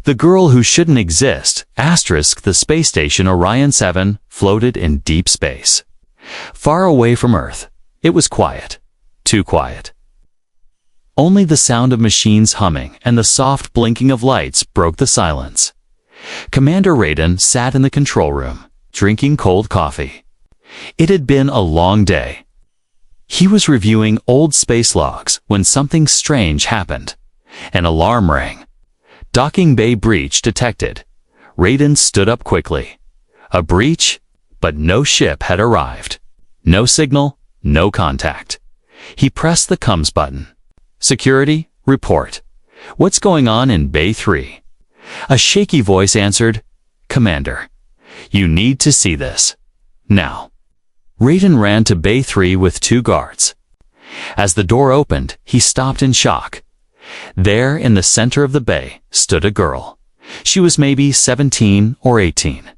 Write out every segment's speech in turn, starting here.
The girl who shouldn't exist, asterisk the space station Orion 7, floated in deep space. Far away from Earth, it was quiet. Too quiet. Only the sound of machines humming and the soft blinking of lights broke the silence. Commander Raiden sat in the control room, drinking cold coffee. It had been a long day. He was reviewing old space logs when something strange happened. An alarm rang. Docking bay breach detected. Raiden stood up quickly. A breach? But no ship had arrived. No signal, no contact. He pressed the comms button. Security, report. What's going on in Bay 3? A shaky voice answered, Commander, you need to see this. Now. Raiden ran to Bay 3 with 2 guards. As the door opened, he stopped in shock. There, in the center of the bay, stood a girl. She was maybe 17 or 18.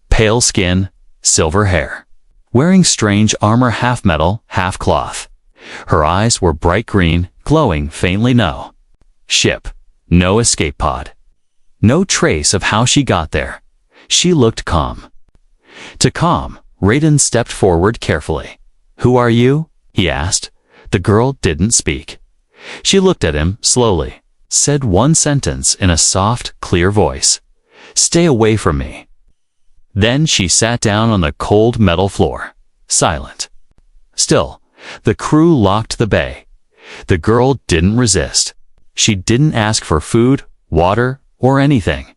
Pale skin, silver hair. Wearing strange armor, half metal, half cloth. Her eyes were bright green, glowing faintly. No ship, no escape pod. No trace of how she got there. She looked calm. To calm, Raiden stepped forward carefully. Who are you? He asked. The girl didn't speak. She looked at him slowly, said one sentence in a soft, clear voice. Stay away from me. Then she sat down on the cold metal floor, silent. Still, the crew locked the bay. The girl didn't resist. She didn't ask for food, water, or anything.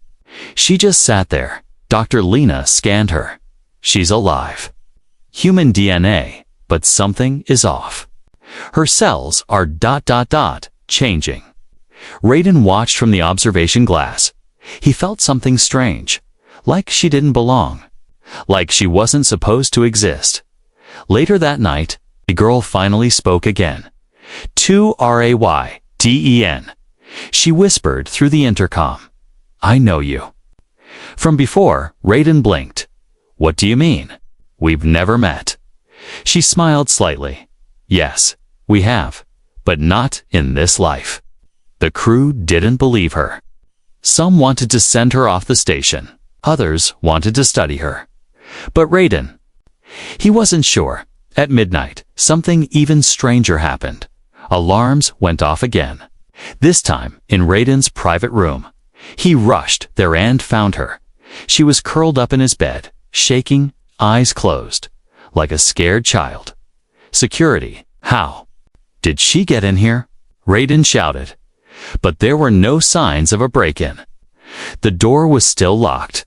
She just sat there. Dr. Lena scanned her. She's alive. Human DNA, but something is off. Her cells are ... changing. Raiden watched from the observation glass. He felt something strange, like she didn't belong, like she wasn't supposed to exist. Later that night, the girl finally spoke again. To Rayden. She whispered through the intercom. I know you. From before, Raiden blinked. What do you mean? We've never met. She smiled slightly. Yes, we have, but not in this life. The crew didn't believe her. Some wanted to send her off the station. Others wanted to study her. But Raiden, he wasn't sure. At midnight, something even stranger happened. Alarms went off again. This time, in Raiden's private room. He rushed there and found her. She was curled up in his bed, shaking, eyes closed, like a scared child. Security, how? Did she get in here? Raiden shouted. But there were no signs of a break-in. The door was still locked.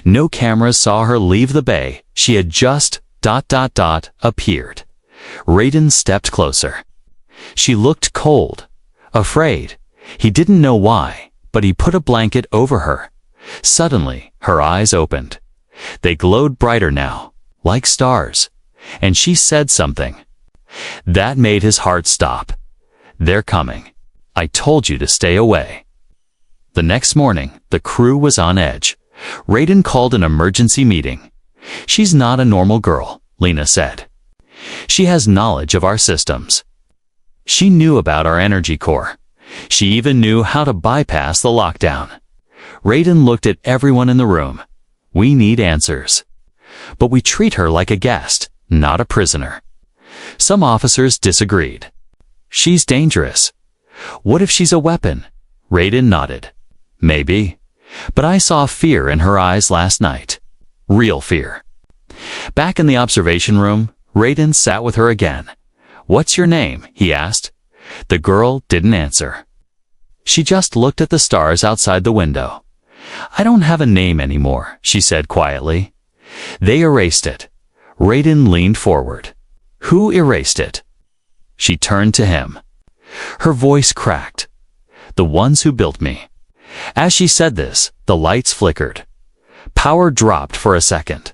No cameras saw her leave the bay. She had just ... appeared. Raiden stepped closer. She looked cold, afraid. He didn't know why, but he put a blanket over her. Suddenly, her eyes opened. They glowed brighter now, like stars. And she said something. That made his heart stop. They're coming. I told you to stay away. The next morning, the crew was on edge. Raiden called an emergency meeting. She's not a normal girl, Lena said. She has knowledge of our systems. She knew about our energy core. She even knew how to bypass the lockdown. Raiden looked at everyone in the room. We need answers. But we treat her like a guest, not a prisoner. Some officers disagreed. She's dangerous. What if she's a weapon? Raiden nodded. Maybe. But I saw fear in her eyes last night. Real fear. Back in the observation room, Raiden sat with her again. What's your name? He asked. The girl didn't answer. She just looked at the stars outside the window. I don't have a name anymore, she said quietly. They erased it. Raiden leaned forward. Who erased it? She turned to him. Her voice cracked. The ones who built me. As she said this, the lights flickered. Power dropped for a second.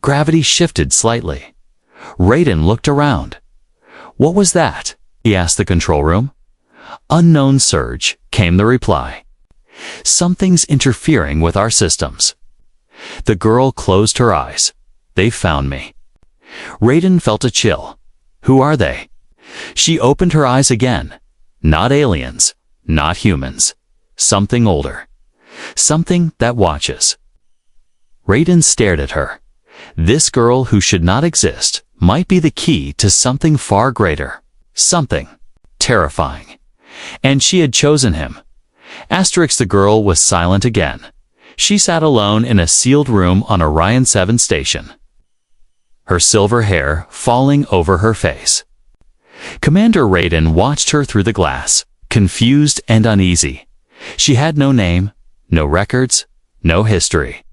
Gravity shifted slightly. Raiden looked around. What was that? He asked the control room. Unknown surge, came the reply. Something's interfering with our systems. The girl closed her eyes. They found me. Raiden felt a chill. Who are they? She opened her eyes again. Not aliens, not humans. something older, something that watches. Raiden stared at her. This girl who should not exist might be the key to something far greater, something terrifying. And she had chosen him. Asterisk, the girl was silent again. She sat alone in a sealed room on Orion 7 station, her silver hair falling over her face. Commander Raiden watched her through the glass, confused and uneasy. She had no name, no records, no history.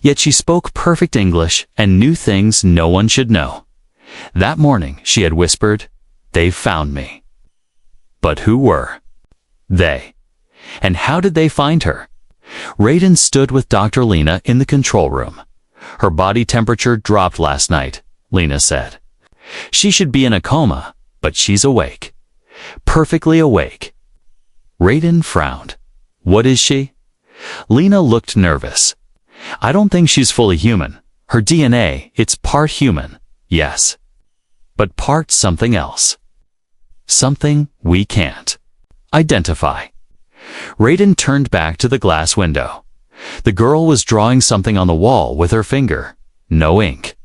Yet she spoke perfect English and knew things no one should know. That morning she had whispered, "They've found me." But who were they? And how did they find her? Raiden stood with Dr. Lena in the control room. Her body temperature dropped last night, Lena said. She should be in a coma, but she's awake. Perfectly awake. Raiden frowned. What is she? Lena looked nervous. I don't think she's fully human. Her DNA, it's part human, yes. But part something else. Something we can't identify. Raiden turned back to the glass window. The girl was drawing something on the wall with her finger. No ink.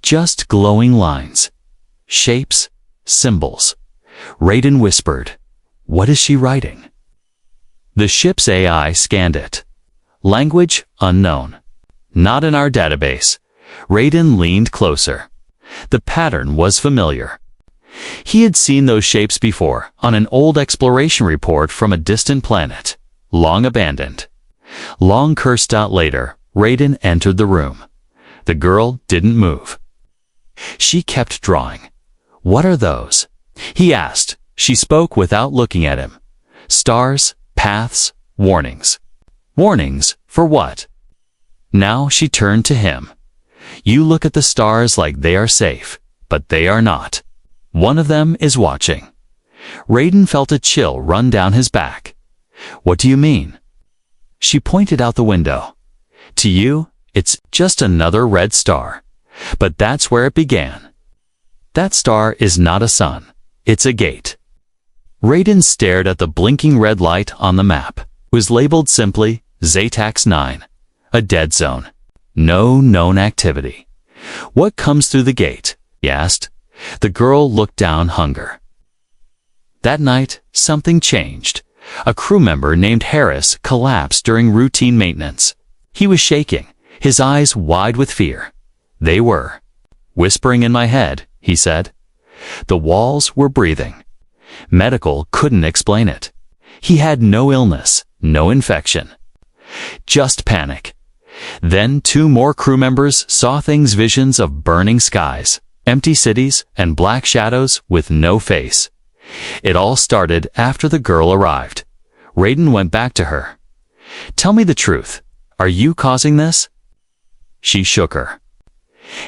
Just glowing lines. Shapes, symbols. Raiden whispered, "What is she writing?" The ship's AI scanned it. Language unknown. Not in our database. Raiden leaned closer. The pattern was familiar. He had seen those shapes before on an old exploration report from a distant planet, long abandoned. Long cursed out later, Raiden entered the room. The girl didn't move. She kept drawing. What are those? He asked. She spoke without looking at him. Stars, paths, warnings. Warnings for what? Now she turned to him. You look at the stars like they are safe, but they are not. One of them is watching. Raiden felt a chill run down his back. What do you mean? She pointed out the window. To you, it's just another red star. But that's where it began. That star is not a sun. It's a gate. Raiden stared at the blinking red light on the map. It was labeled simply Zetax 9. A dead zone. No known activity. What comes through the gate? He asked. The girl looked down hunger. That night, something changed. A crew member named Harris collapsed during routine maintenance. He was shaking, his eyes wide with fear. They were whispering in my head, he said. The walls were breathing. Medical couldn't explain it. He had no illness, no infection. Just panic. Then 2 more crew members saw things, visions of burning skies, empty cities, and black shadows with no face. It all started after the girl arrived. Raiden went back to her. Tell me the truth. Are you causing this? She shook her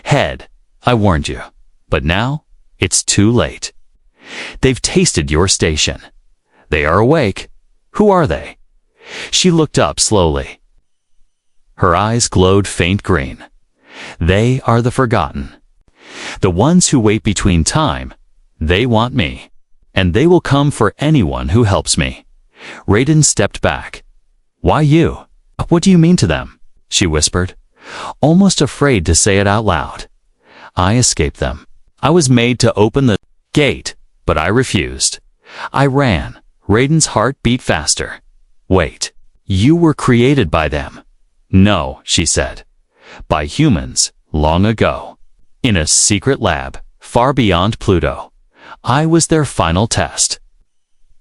head. I warned you. But now, it's too late. They've tasted your station. They are awake. Who are they? She looked up slowly. Her eyes glowed faint green. They are the forgotten. The ones who wait between time. They want me. And they will come for anyone who helps me. Raiden stepped back. Why you? What do you mean to them? She whispered, almost afraid to say it out loud. I escaped them. I was made to open the gate, but I refused. I ran. Raiden's heart beat faster. Wait, you were created by them. No, she said. By humans, long ago. In a secret lab, far beyond Pluto. I was their final test.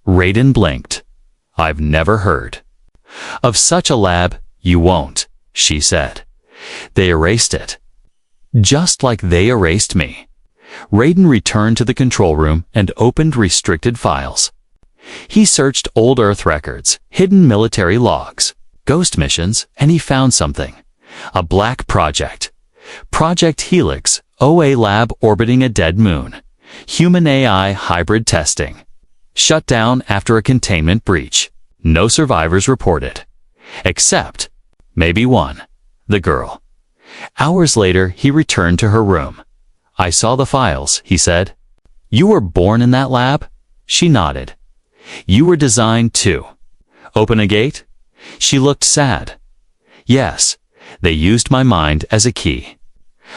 Raiden blinked. I've never heard of such a lab. You won't, she said. They erased it. Just like they erased me. Raiden returned to the control room and opened restricted files. He searched old Earth records, hidden military logs, ghost missions, and he found something. A black project. Project Helix, OA lab orbiting a dead moon. Human AI hybrid testing. Shut down after a containment breach. No survivors reported. Except, maybe one. The girl. Hours later, he returned to her room. I saw the files, he said. You were born in that lab? She nodded. You were designed too. Open a gate? She looked sad. Yes, they used my mind as a key.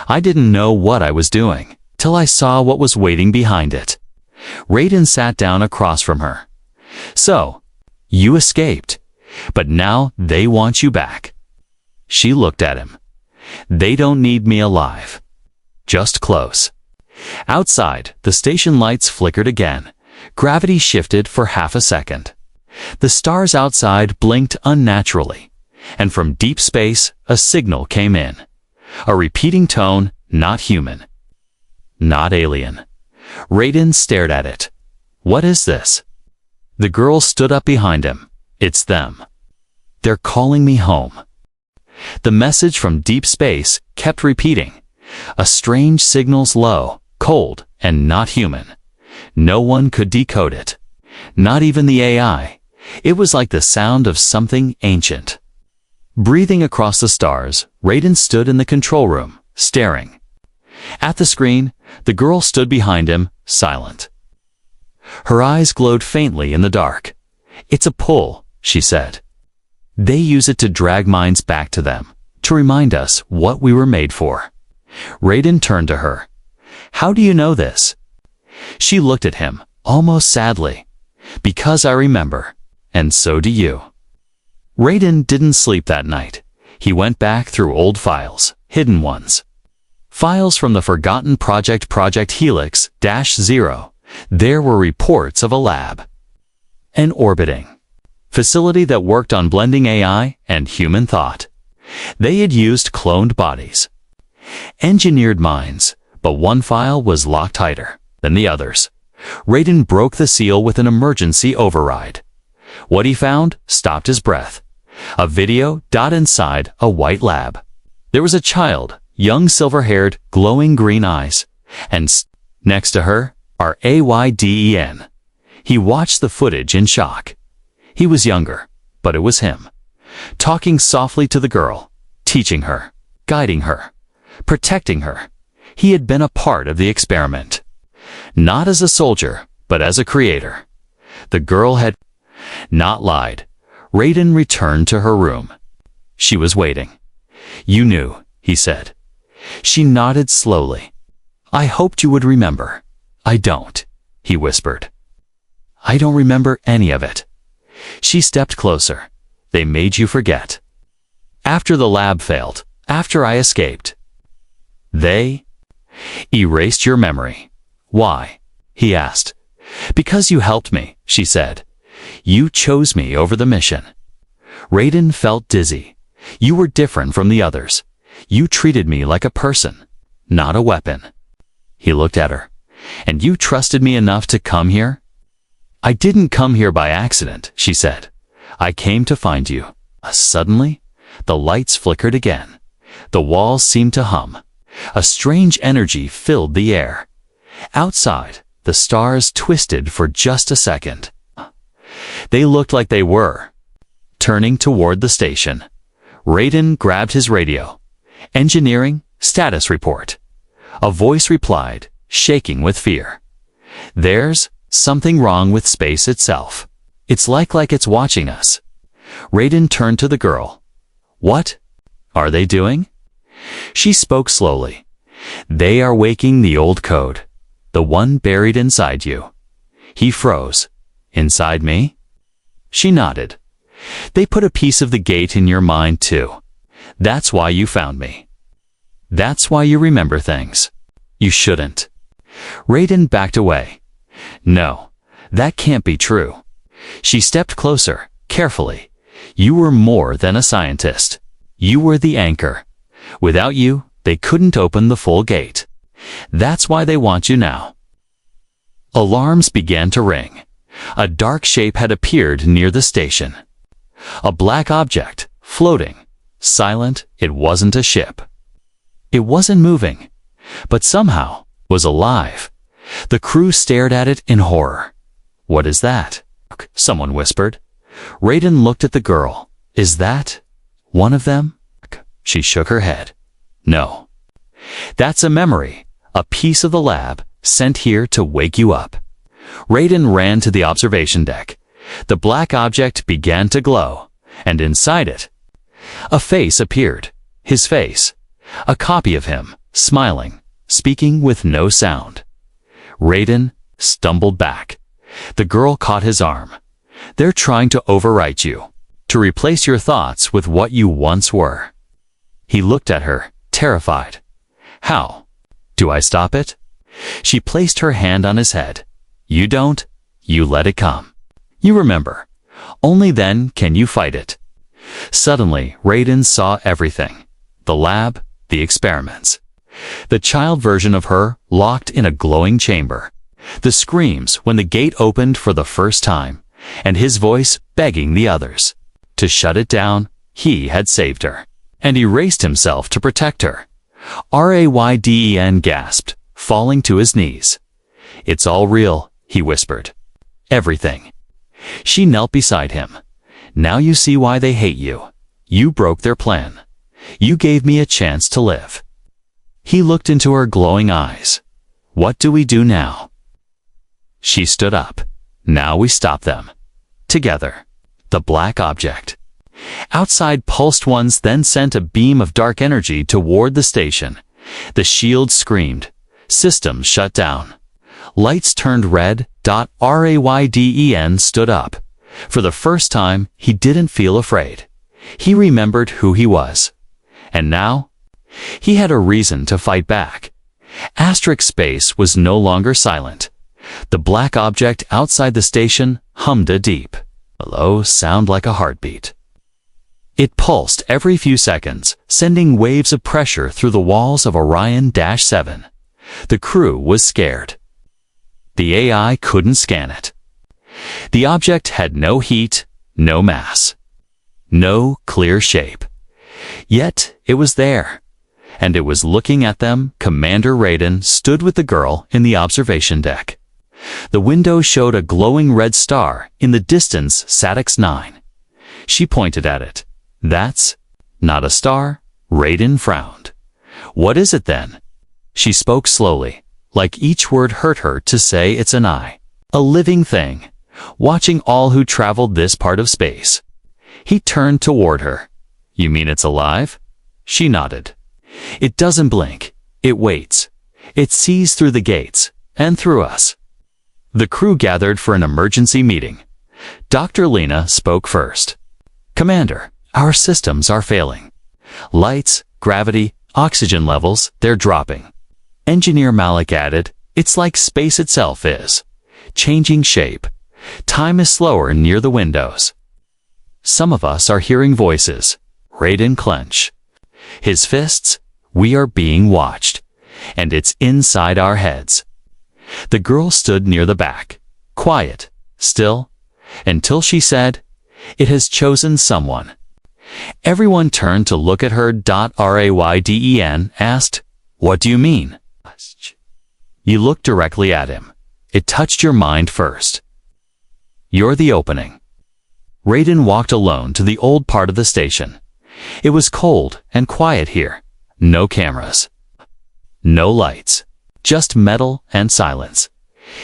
I didn't know what I was doing, till I saw what was waiting behind it. Raiden sat down across from her. So, you escaped, but now they want you back. She looked at him. They don't need me alive. Just close. Outside, the station lights flickered again. Gravity shifted for half a second. The stars outside blinked unnaturally, and from deep space, a signal came in. A repeating tone, not human. Not alien. Raiden stared at it. What is this? The girl stood up behind him. It's them. They're calling me home. The message from deep space kept repeating. A strange signal's low, cold, and not human. No one could decode it. Not even the AI. It was like the sound of something ancient. Breathing across the stars, Raiden stood in the control room, staring. At the screen, the girl stood behind him, silent. Her eyes glowed faintly in the dark. It's a pull, she said. They use it to drag minds back to them, to remind us what we were made for. Raiden turned to her. How do you know this? She looked at him, almost sadly. Because I remember, and so do you. Raiden didn't sleep that night. He went back through old files, hidden ones. Files from the forgotten Project Helix-0. There were reports of a lab. An orbiting facility that worked on blending AI and human thought. They had used cloned bodies. Engineered minds, but one file was locked tighter than the others. Raiden broke the seal with an emergency override. What he found stopped his breath. A video inside a white lab. There was a child, young silver-haired, glowing green eyes, and next to her, are Ayden. He watched the footage in shock. He was younger, but it was him. Talking softly to the girl, teaching her, guiding her, protecting her. He had been a part of the experiment. Not as a soldier, but as a creator. The girl had not lied. Raiden returned to her room. She was waiting. You knew, he said. She nodded slowly. I hoped you would remember. I don't, he whispered. I don't remember any of it. She stepped closer. They made you forget. After the lab failed, after I escaped. They erased your memory. Why? He asked. Because you helped me, she said. You chose me over the mission. Raiden felt dizzy. You were different from the others. You treated me like a person, not a weapon. He looked at her. And you trusted me enough to come here? I didn't come here by accident, she said. I came to find you. Suddenly, the lights flickered again. The walls seemed to hum. A strange energy filled the air. Outside, the stars twisted for just a second. They looked like they were turning toward the station. Raiden grabbed his radio. Engineering, status report. A voice replied, shaking with fear. There's something wrong with space itself. It's like it's watching us. Raiden turned to the girl. What are they doing? She spoke slowly. They are waking the old code, the one buried inside you. He froze. Inside me? She nodded. They put a piece of the gate in your mind too. That's why you found me. That's why you remember things. You shouldn't. Raiden backed away. No, that can't be true. She stepped closer, carefully. You were more than a scientist. You were the anchor. Without you, they couldn't open the full gate. That's why they want you now. Alarms began to ring. A dark shape had appeared near the station. A black object, floating. Silent, it wasn't a ship. It wasn't moving, but somehow was alive. The crew stared at it in horror. What is that? Someone whispered. Raiden looked at the girl. Is that one of them? She shook her head. No. That's a memory, a piece of the lab, sent here to wake you up. Raiden ran to the observation deck. The black object began to glow, and inside it, a face appeared. His face. A copy of him, smiling, speaking with no sound. Raiden stumbled back. The girl caught his arm. They're trying to overwrite you, to replace your thoughts with what you once were. He looked at her, terrified. How? Do I stop it? She placed her hand on his head. You don't, you let it come. You remember. Only then can you fight it. Suddenly, Raiden saw everything. The lab, the experiments. The child version of her locked in a glowing chamber. The screams when the gate opened for the first time, and his voice begging the others to shut it down. He had saved her, and he raced himself to protect her. Raiden gasped, falling to his knees. It's all real, he whispered. Everything. She knelt beside him. Now you see why they hate you. You broke their plan. You gave me a chance to live. He looked into her glowing eyes. What do we do now? She stood up. Now we stop them. Together. The black object. Outside pulsed once, then sent a beam of dark energy toward the station. The shield screamed. Systems shut down. Lights turned red. Raiden stood up. For the first time, he didn't feel afraid. He remembered who he was. And now, he had a reason to fight back. Space was no longer silent. The black object outside the station hummed a deep, low sound like a heartbeat. It pulsed every few seconds, sending waves of pressure through the walls of Orion-7. The crew was scared. The AI couldn't scan it. The object had no heat, no mass, no clear shape. Yet it was there, and it was looking at them. Commander Raiden stood with the girl in the observation deck. The window showed a glowing red star in the distance. Sadix 9. She pointed at it. That's not a star. Raiden frowned. What is it then? She spoke slowly, like each word hurt her to say. It's an eye, a living thing, watching all who traveled this part of space. He turned toward her. You mean it's alive? She nodded. It doesn't blink. It waits. It sees through the gates, and through us. The crew gathered for an emergency meeting. Dr. Lena spoke first. Commander, our systems are failing. Lights, gravity, oxygen levels, they're dropping. Engineer Malik added, it's like space itself is changing shape. Time is slower near the windows. Some of us are hearing voices. Raiden clenched his fists. We are being watched, and it's inside our heads. The girl stood near the back, quiet, still, until she said, it has chosen someone. Everyone turned to look at her. Raiden asked, what do you mean? You looked directly at him. It touched your mind first. You're the opening. Raiden walked alone to the old part of the station. It was cold and quiet here. No cameras. No lights. Just metal and silence.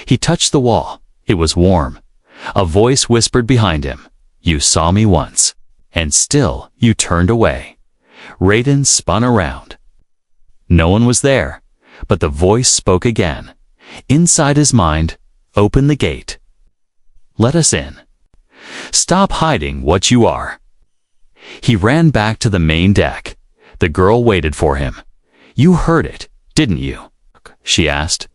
He touched the wall. It was warm. A voice whispered behind him. You saw me once, and still you turned away. Raiden spun around. No one was there, but the voice spoke again. Inside his mind, open the gate. Let us in. Stop hiding what you are. He ran back to the main deck. The girl waited for him. You heard it, didn't you? She asked.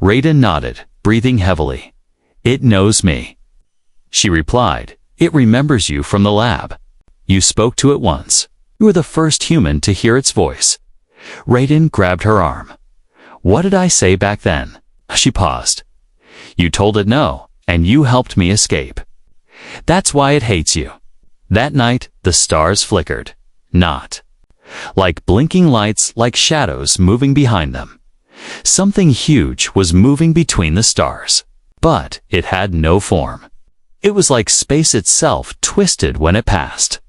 Raiden nodded, breathing heavily. It knows me. She replied. It remembers you from the lab. You spoke to it once. You were the first human to hear its voice. Raiden grabbed her arm. What did I say back then? She paused. You told it no, and you helped me escape. That's why it hates you. That night, the stars flickered. Not like blinking lights, like shadows moving behind them. Something huge was moving between the stars, but it had no form. It was like space itself twisted when it passed.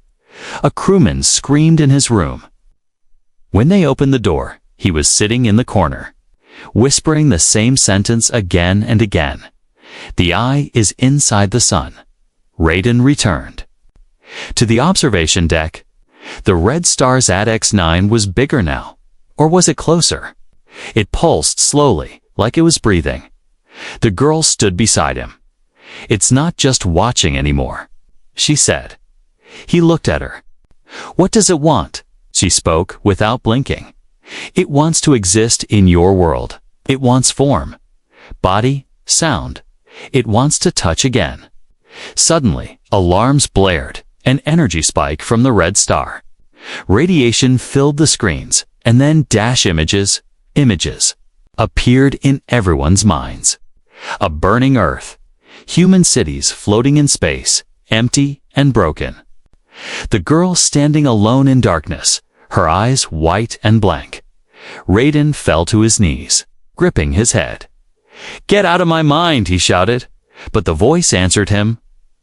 A crewman screamed in his room. When they opened the door, he was sitting in the corner, whispering the same sentence again and again. The eye is inside the sun. Raiden returned. To the observation deck. The red star's ADX-9 was bigger now. Or was it closer? It pulsed slowly, like it was breathing. The girl stood beside him. "It's not just watching anymore," she said. He looked at her. "What does it want?" She spoke without blinking. "It wants to exist in your world. It wants form, body, sound. It wants to touch again." Suddenly, alarms blared, an energy spike from the red star. Radiation filled the screens, and then images appeared in everyone's minds. A burning Earth, human cities floating in space, empty and broken. The girl standing alone in darkness, her eyes white and blank. Raiden fell to his knees, gripping his head. "Get out of my mind," he shouted, but the voice answered him,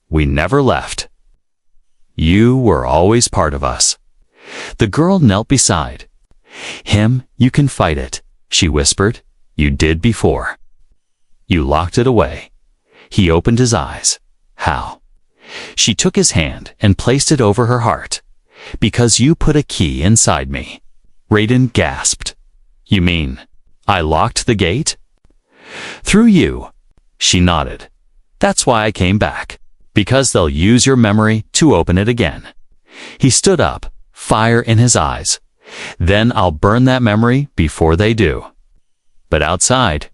"We never left. You were always part of us." The girl knelt beside him. "You can fight it," she whispered. "You did before. You locked it away." He opened his eyes. "How?" She took his hand and placed it over her heart. "Because you put a key inside me." Raiden gasped. "You mean I locked the gate?" "Through you." She nodded. "That's why I came back. Because they'll use your memory to open it again." He stood up, fire in his eyes. "Then I'll burn that memory before they do." But outside,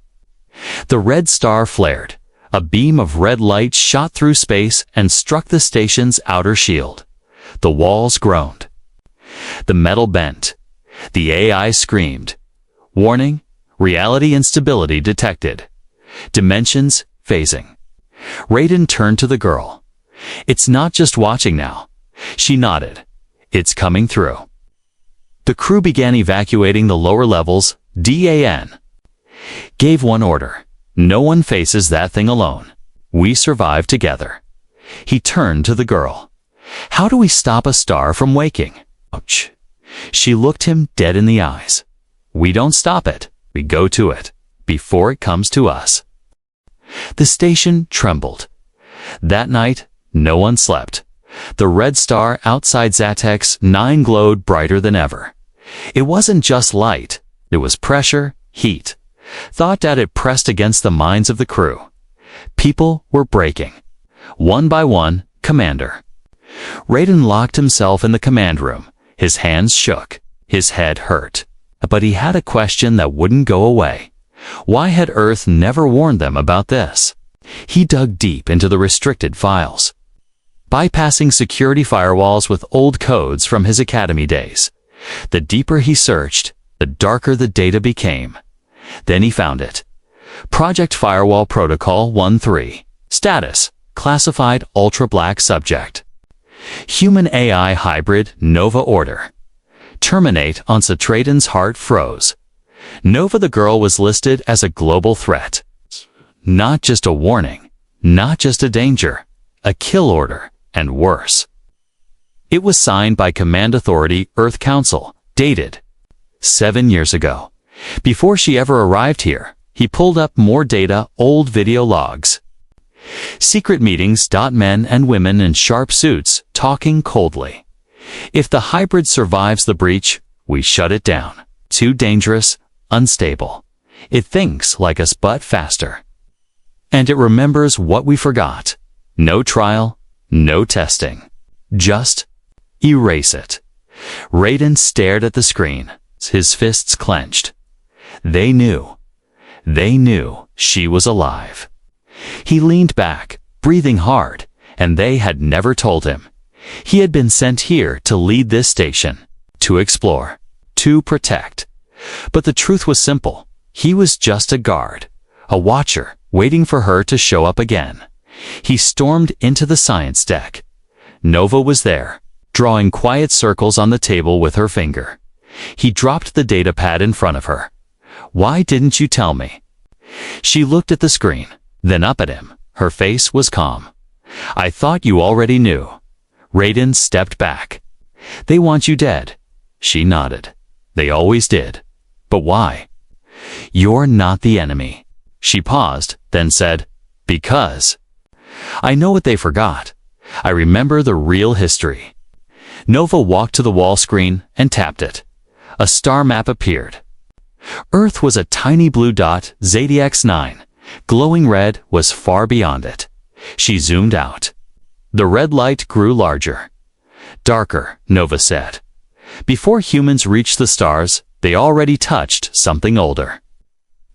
the red star flared. A beam of red light shot through space and struck the station's outer shield. The walls groaned. The metal bent. The AI screamed. "Warning, reality instability detected. Dimensions phasing." Raiden turned to the girl. "It's not just watching now." She nodded. "It's coming through." The crew began evacuating the lower levels. Dan gave one order. "No one faces that thing alone. We survive together." He turned to the girl. "How do we stop a star from waking?" Ouch. She looked him dead in the eyes. "We don't stop it. We go to it, before it comes to us." The station trembled. That night, no one slept. The red star outside ADX-9 glowed brighter than ever. It wasn't just light. It was pressure, heat. Thought that it pressed against the minds of the crew. People were breaking. One by one, Commander. Raiden locked himself in the command room. His hands shook. His head hurt. But he had a question that wouldn't go away. Why had Earth never warned them about this? He dug deep into the restricted files, bypassing security firewalls with old codes from his academy days. The deeper he searched, the darker the data became. Then he found it. Project Firewall Protocol 1.3. Status: classified ultra-black subject. Human AI hybrid Nova order. Terminate on Satraden's heart froze. Nova the girl was listed as a global threat. Not just a warning, not just a danger, a kill order, and worse. It was signed by Command Authority Earth Council, dated 7 years ago. Before she ever arrived here, he pulled up more data, old video logs. Secret meetings. Men and women in sharp suits, talking coldly. "If the hybrid survives the breach, we shut it down. Too dangerous, unstable. It thinks like us but faster. And it remembers what we forgot. No trial, no testing. Just erase it." Raiden stared at the screen, his fists clenched. They knew. They knew she was alive. He leaned back, breathing hard, and they had never told him. He had been sent here to lead this station, to explore, to protect. But the truth was simple. He was just a guard, a watcher, waiting for her to show up again. He stormed into the science deck. Nova was there, drawing quiet circles on the table with her finger. He dropped the data pad in front of her. "Why didn't you tell me?" She looked at the screen, then up at him. Her face was calm. "I thought you already knew." Raiden stepped back. "They want you dead." She nodded. "They always did. But why?" "You're not the enemy." She paused, then said, "Because I know what they forgot. I remember the real history. Nova walked to the wall screen and tapped it. A star map appeared. Earth was a tiny blue dot, Zodiac's 9. Glowing red was far beyond it. She zoomed out. The red light grew larger. Darker, Nova said. Before humans reached the stars, they already touched something older.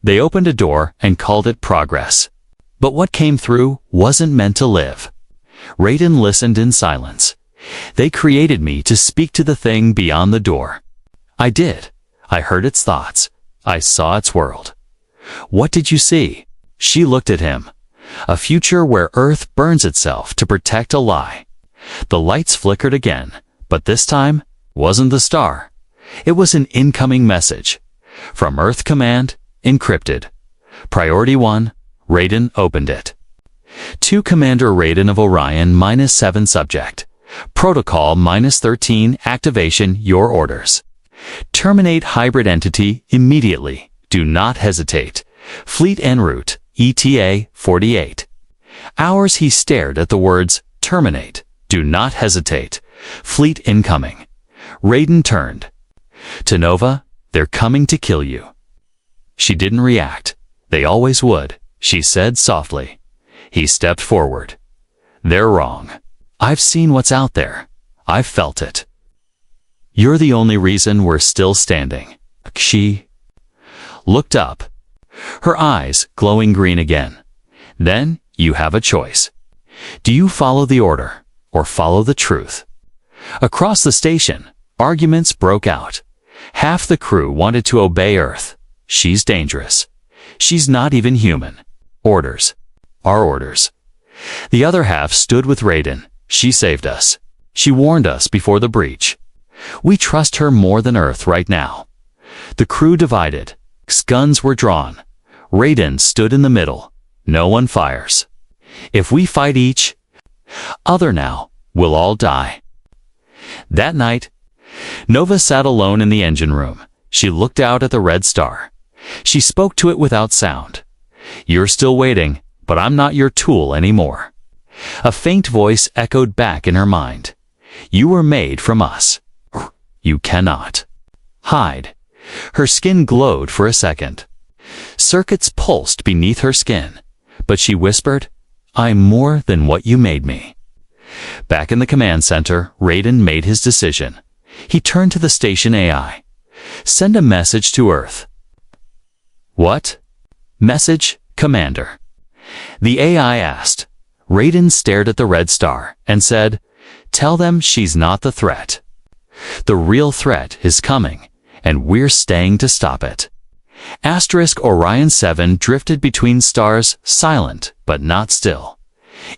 They opened a door and called it progress. But what came through wasn't meant to live. Raiden listened in silence. They created me to speak to the thing beyond the door. I did. I heard its thoughts. I saw its world. What did you see? She looked at him. A future where Earth burns itself to protect a lie. The lights flickered again, but this time wasn't the star. It was an incoming message. From Earth Command, encrypted. Priority 1, Raiden opened it. To Commander Raiden of Orion -7 subject. Protocol -13 activation your orders. Terminate hybrid entity immediately. Do not hesitate. Fleet en route, ETA 48. Hours he stared at the words, terminate. Do not hesitate. Fleet incoming. Raiden turned. To Nova, they're coming to kill you. She didn't react. They always would, she said softly. He stepped forward. They're wrong. I've seen what's out there. I've felt it. You're the only reason we're still standing. She looked up, her eyes glowing green again. Then you have a choice. Do you follow the order or follow the truth? Across the station, arguments broke out. Half the crew wanted to obey Earth. She's dangerous. She's not even human. Orders are orders. The other half stood with Raiden. She saved us. She warned us before the breach. We trust her more than Earth right now. The crew divided. Guns were drawn. Raiden stood in the middle. No one fires. If we fight each other now, we'll all die. That night, Nova sat alone in the engine room. She looked out at the red star. She spoke to it without sound. You're still waiting, but I'm not your tool anymore. A faint voice echoed back in her mind. You were made from us. You cannot hide. Her skin glowed for a second. Circuits pulsed beneath her skin, but she whispered, I'm more than what you made me. Back in the command center, Raiden made his decision. He turned to the station AI. Send a message to Earth. What? Message, Commander. The AI asked. Raiden stared at the red star and said, Tell them she's not the threat. The real threat is coming, and we're staying to stop it. Orion 7 drifted between stars, silent but not still.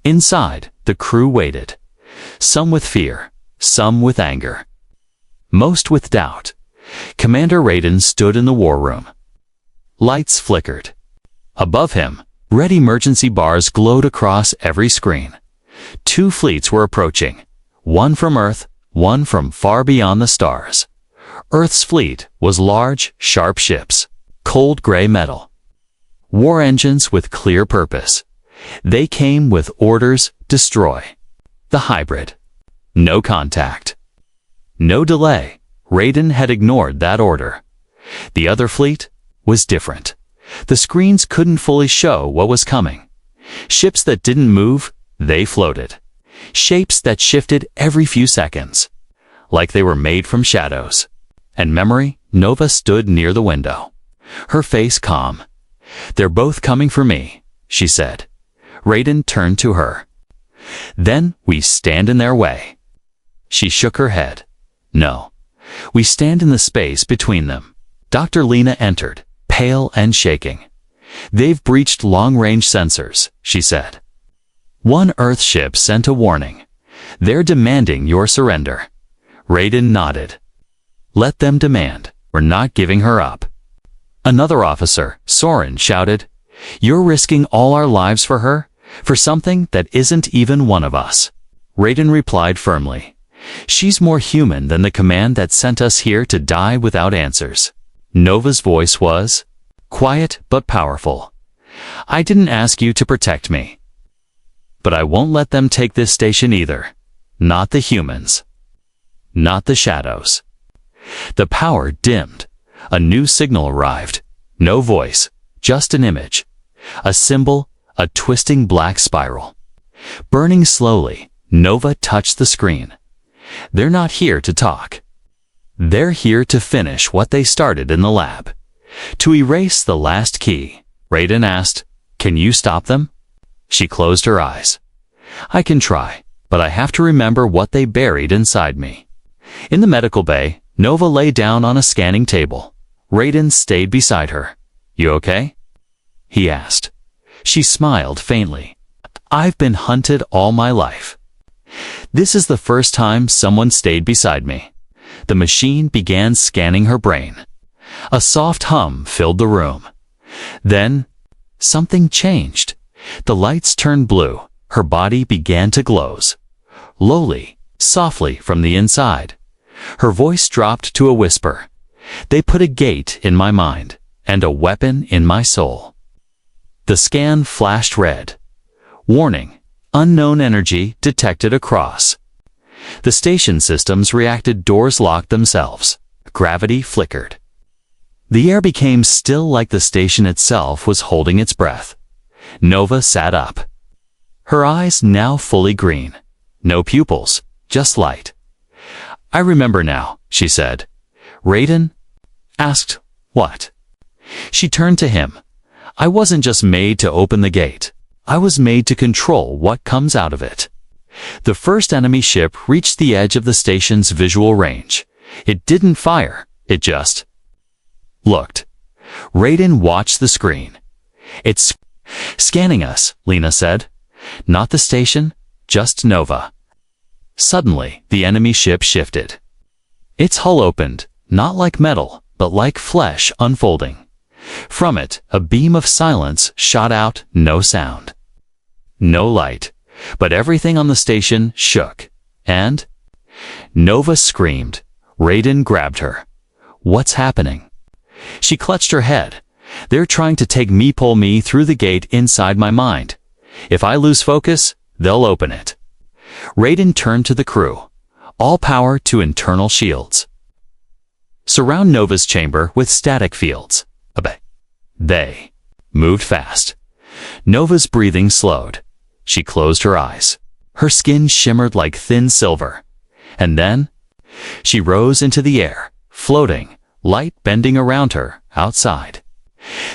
Inside, the crew waited. Some with fear, some with anger. Most with doubt. Commander Raiden stood in the war room. Lights flickered. Above him, red emergency bars glowed across every screen. 2 fleets were approaching. One from Earth, one from far beyond the stars. Earth's fleet was large, sharp ships, cold gray metal. War engines with clear purpose. They came with orders, destroy. The hybrid. No contact. No delay. Raiden had ignored that order. The other fleet was different. The screens couldn't fully show what was coming. Ships that didn't move, they floated. Shapes that shifted every few seconds, like they were made from shadows. And memory, Nova stood near the window, her face calm. They're both coming for me, she said. Raiden turned to her. Then we stand in their way. She shook her head. No. We stand in the space between them. Dr. Lena entered, pale and shaking. They've breached long-range sensors, she said. One Earth ship sent a warning. They're demanding your surrender. Raiden nodded. Let them demand. We're not giving her up. Another officer, Soren, shouted, You're risking all our lives for her? For something that isn't even one of us. Raiden replied firmly. She's more human than the command that sent us here to die without answers. Nova's voice was quiet but powerful. I didn't ask you to protect me. But I won't let them take this station either. Not the humans. Not the shadows. The power dimmed. A new signal arrived. No voice, just an image. A symbol, a twisting black spiral. Burning slowly, Nova touched the screen. They're not here to talk. They're here to finish what they started in the lab. To erase the last key. Raiden asked, "Can you stop them?" She closed her eyes. "I can try, but I have to remember what they buried inside me." In the medical bay, Nova lay down on a scanning table. Raiden stayed beside her. "You okay?" he asked. She smiled faintly. "I've been hunted all my life. This is the first time someone stayed beside me." The machine began scanning her brain. A soft hum filled the room. Then, something changed. The lights turned blue. Her body began to glow. Lowly, softly from the inside. Her voice dropped to a whisper. "They put a gate in my mind, and a weapon in my soul." The scan flashed red. Warning, unknown energy detected across. The station systems reacted. Doors locked themselves. Gravity flickered. The air became still, like the station itself was holding its breath. Nova sat up. Her eyes now fully green. No pupils, just light. "I remember now," she said. Raiden asked, "What?" She turned to him. "I wasn't just made to open the gate. I was made to control what comes out of it." The first enemy ship reached the edge of the station's visual range. It didn't fire, it just looked. Raiden watched the screen. "It's scanning us," Lena said. "Not the station, just Nova." Suddenly, the enemy ship shifted. Its hull opened, not like metal, but like flesh unfolding. From it, a beam of silence shot out. No sound. No light. But everything on the station shook. And Nova screamed. Raiden grabbed her. "What's happening?" She clutched her head. "They're trying to take me, pull me through the gate inside my mind. If I lose focus, they'll open it." Raiden turned to the crew. "All power to internal shields. Surround Nova's chamber with static fields." They moved fast. Nova's breathing slowed. She closed her eyes. Her skin shimmered like thin silver. And then, she rose into the air, floating, light bending around her, outside.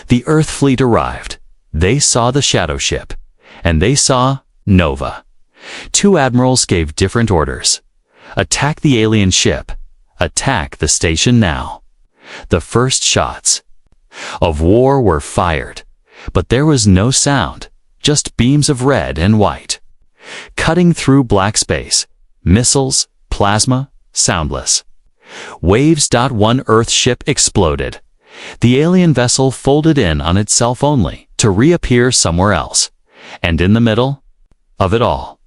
The Earth fleet arrived. They saw the shadow ship. And they saw Nova. Two admirals gave different orders. "Attack the alien ship. Attack the station now." The first shots of war were fired. But there was no sound. Just beams of red and white. Cutting through black space. Missiles, plasma, soundless. Waves. One Earth ship exploded. The alien vessel folded in on itself only to reappear somewhere else. And in the middle of it all,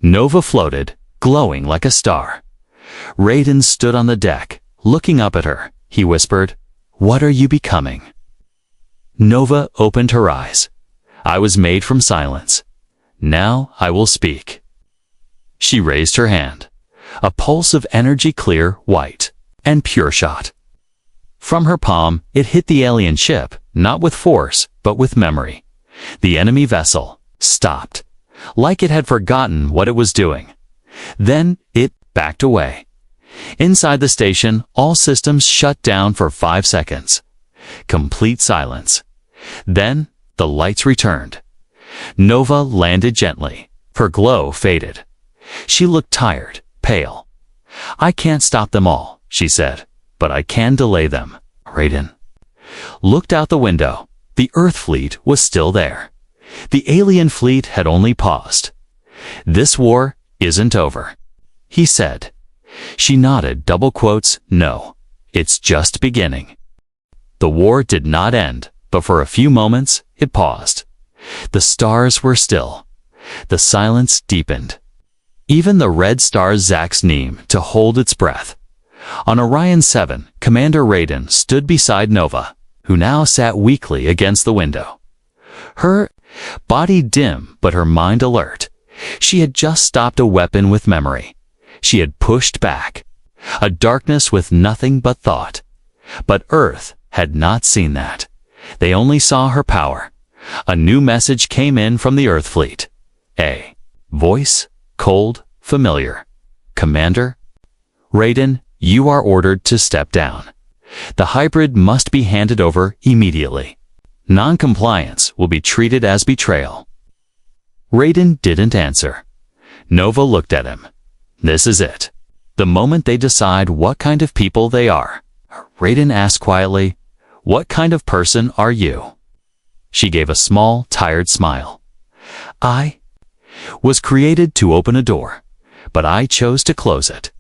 Nova floated, glowing like a star. Raiden stood on the deck, looking up at her. He whispered, "What are you becoming?" Nova opened her eyes. "I was made from silence. Now I will speak." She raised her hand. A pulse of energy, clear, white, and pure shot. From her palm, it hit the alien ship, not with force, but with memory. The enemy vessel stopped, like it had forgotten what it was doing. Then it backed away. Inside the station, all systems shut down for 5 seconds. Complete silence. Then, the lights returned. Nova landed gently. Her glow faded. She looked tired, pale. "I can't stop them all," she said, "but I can delay them." Raiden looked out the window. The Earth fleet was still there. The alien fleet had only paused. "This war isn't over," he said. She nodded, double quotes, "No, it's just beginning." The war did not end, but for a few moments, it paused. The stars were still. The silence deepened. Even the red star Zack's name to hold its breath. On Orion 7, Commander Raiden stood beside Nova, who now sat weakly against the window. Her body dim, but her mind alert. She had just stopped a weapon with memory. She had pushed back. A darkness with nothing but thought. But Earth had not seen that. They only saw her power. A new message came in from the Earth fleet. A voice, cold, familiar. Commander? Raiden, you are ordered to step down. The hybrid must be handed over immediately. Non-compliance will be treated as betrayal. Raiden didn't answer. Nova looked at him. This is it. The moment they decide what kind of people they are. Raiden asked quietly, "What kind of person are you?" She gave a small, tired smile. "I was created to open a door, but I chose to close it.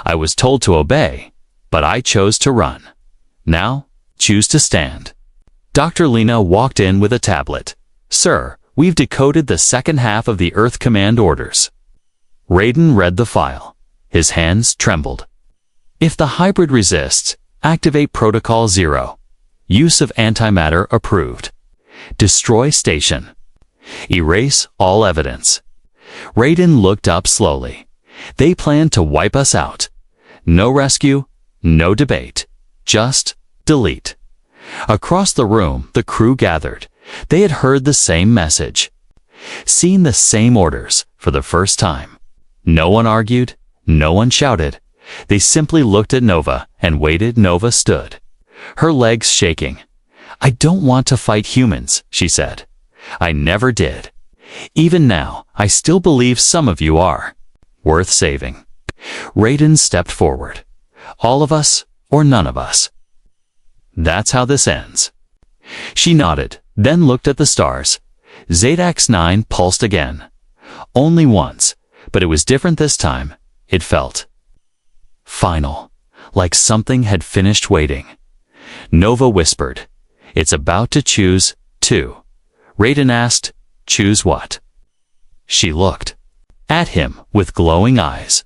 I was told to obey, but I chose to run. Now, choose to stand." Dr. Lena walked in with a tablet. "Sir, we've decoded the second half of the Earth Command orders." Raiden read the file. His hands trembled. "If the hybrid resists, activate Protocol 0. Use of antimatter approved. Destroy station. Erase all evidence." Raiden looked up slowly. "They plan to wipe us out. No rescue, no debate. Just delete." Across the room, the crew gathered. They had heard the same message. Seen the same orders for the first time. No one argued. No one shouted. They simply looked at Nova and waited. Nova stood, her legs shaking. "I don't want to fight humans," she said. "I never did. Even now, I still believe some of you are worth saving." Raiden stepped forward. "All of us or none of us. That's how this ends." She nodded, then looked at the stars. Zetax 9 pulsed again. Only once, but it was different this time. It felt final, like something had finished waiting. Nova whispered, "It's about to choose, too." Raiden asked, "Choose what?" She looked at him with glowing eyes.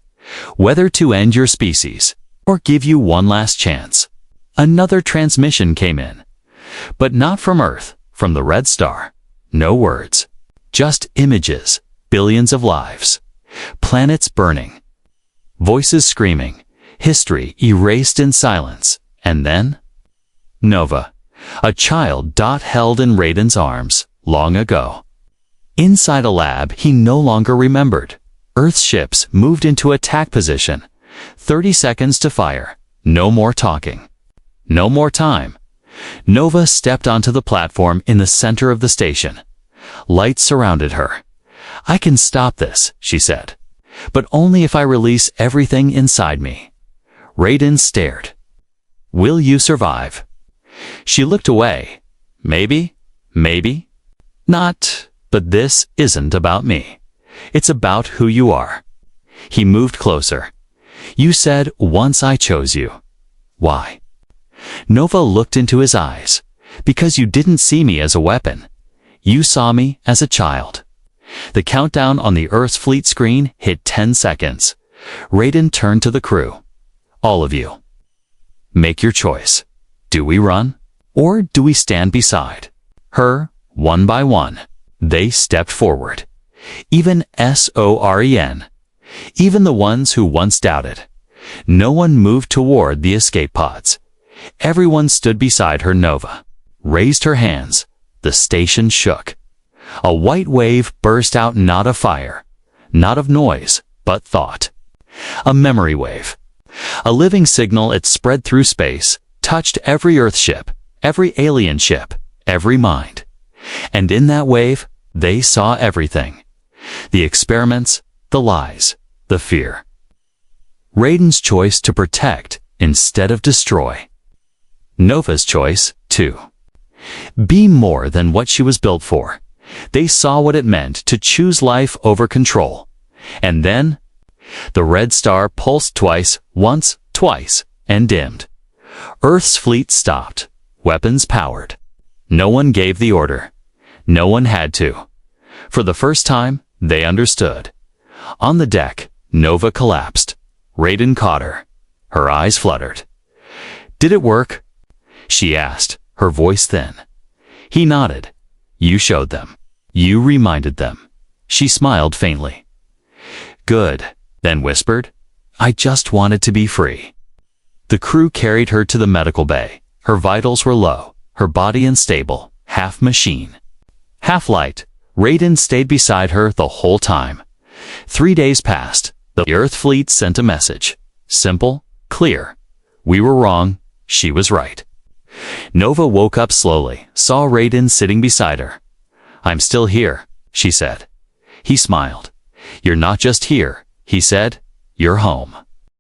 "Whether to end your species, or give you one last chance." Another transmission came in. But not from Earth, from the Red Star. No words. Just images, billions of lives. Planets burning. Voices screaming. History erased in silence. And then? Nova. A child held in Raiden's arms, long ago. Inside a lab he no longer remembered. Earth's ships moved into attack position. 30 seconds to fire. No more talking. No more time. Nova stepped onto the platform in the center of the station. Lights surrounded her. "I can stop this," she said. "But only if I release everything inside me." Raiden stared. "Will you survive?" She looked away. "Maybe, maybe. Not, but this isn't about me. It's about who you are." He moved closer. "You said once I chose you. Why?" Nova looked into his eyes. "Because you didn't see me as a weapon. You saw me as a child." The countdown on the Earth's fleet screen hit 10 seconds. Raiden turned to the crew. "All of you. Make your choice. Do we run? Or do we stand beside her, one by one?" They stepped forward. Even SOREN. Even the ones who once doubted. No one moved toward the escape pods. Everyone stood beside her. Nova raised her hands. The station shook. A white wave burst out, not of fire, not of noise, but thought. A memory wave. A living signal. It spread through space, touched every Earth ship, every alien ship, every mind. And in that wave, they saw everything. The experiments, the lies, the fear. Raiden's choice to protect instead of destroy. Nova's choice, too. Be more than what she was built for. They saw what it meant to choose life over control. And then, the Red Star pulsed twice, once, twice, and dimmed. Earth's fleet stopped, weapons powered. No one gave the order. No one had to. For the first time, they understood. On the deck, Nova collapsed. Raiden caught her. Her eyes fluttered. "Did it work?" she asked, her voice thin. He nodded. "You showed them. You reminded them." She smiled faintly. Good, then whispered, I just wanted to be free. The crew carried her to the medical bay. Her vitals were low, her body unstable, half machine, half light. Raiden stayed beside her the whole time. 3 days passed. The Earth fleet sent a message. Simple, clear. We were wrong, she was right. Nova woke up slowly, saw Raiden sitting beside her. I'm still here, she said. He smiled. You're not just here, he said. You're home.